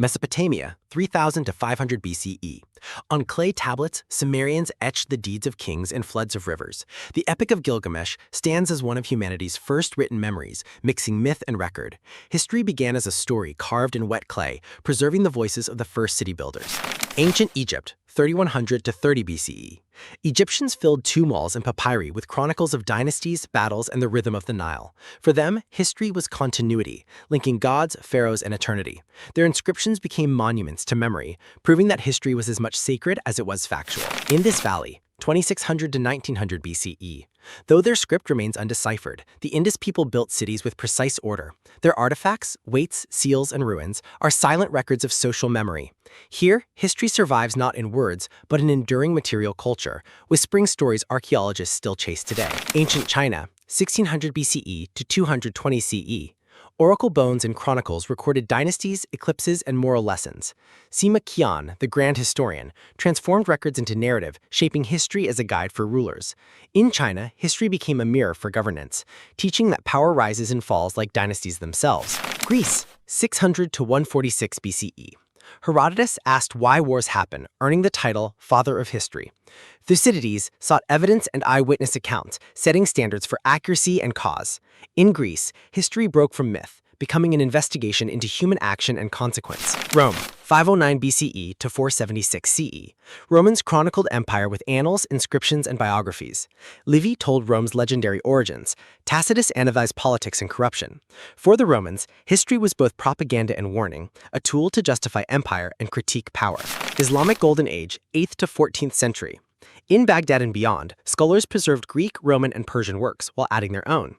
Mesopotamia, 3000 to 500 BCE. On clay tablets, Sumerians etched the deeds of kings and floods of rivers. The Epic of Gilgamesh stands as one of humanity's first written memories, mixing myth and record. History began as a story carved in wet clay, preserving the voices of the first city builders. Ancient Egypt, 3100 to 30 BCE. Egyptians filled tomb walls and papyri with chronicles of dynasties, battles, and the rhythm of the Nile. For them, history was continuity, linking gods, pharaohs, and eternity. Their inscriptions became monuments to memory, proving that history was as much sacred as it was factual. Indus Valley, 2600 to 1900 BCE. Though their script remains undeciphered, the Indus people built cities with precise order. Their artifacts, weights, seals, and ruins are silent records of social memory. Here, history survives not in words, but in enduring material culture, whispering stories archaeologists still chase today. Ancient China, 1600 BCE to 220 CE. Oracle bones and chronicles recorded dynasties, eclipses, and moral lessons. Sima Qian, the grand historian, transformed records into narrative, shaping history as a guide for rulers. In China, history became a mirror for governance, teaching that power rises and falls like dynasties themselves. Greece, 600 to 146 BCE. Herodotus asked why wars happen, earning the title Father of History. Thucydides sought evidence and eyewitness accounts, setting standards for accuracy and cause. In Greece, history broke from myth, becoming an investigation into human action and consequence. Rome, 509 BCE to 476 CE. Romans chronicled empire with annals, inscriptions, and biographies. Livy told Rome's legendary origins. Tacitus analyzed politics and corruption. For the Romans, history was both propaganda and warning, a tool to justify empire and critique power. Islamic Golden Age, 8th to 14th century. In Baghdad and beyond, scholars preserved Greek, Roman, and Persian works while adding their own.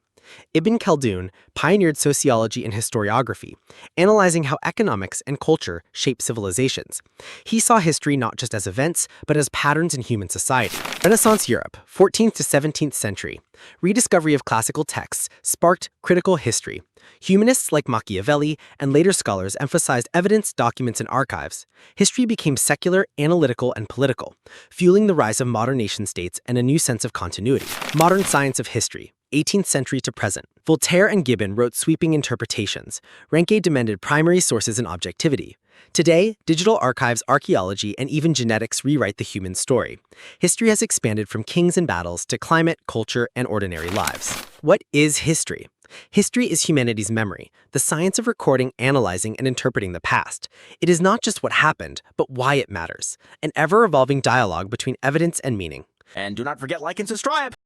Ibn Khaldun pioneered sociology and historiography, analyzing how economics and culture shape civilizations. He saw history not just as events, but as patterns in human society. Renaissance Europe, 14th to 17th century. Rediscovery of classical texts sparked critical history. Humanists like Machiavelli and later scholars emphasized evidence, documents, and archives. History became secular, analytical, and political, fueling the rise of modern nation-states and a new sense of continuity. Modern science of history, 18th century to present. Voltaire and Gibbon wrote sweeping interpretations. Ranke demanded primary sources and objectivity. Today, digital archives, archaeology, and even genetics rewrite the human story. History has expanded from kings and battles to climate, culture, and ordinary lives. What is history? History is humanity's memory, the science of recording, analyzing, and interpreting the past. It is not just what happened, but why it matters. An ever-evolving dialogue between evidence and meaning. And do not forget, like and subscribe!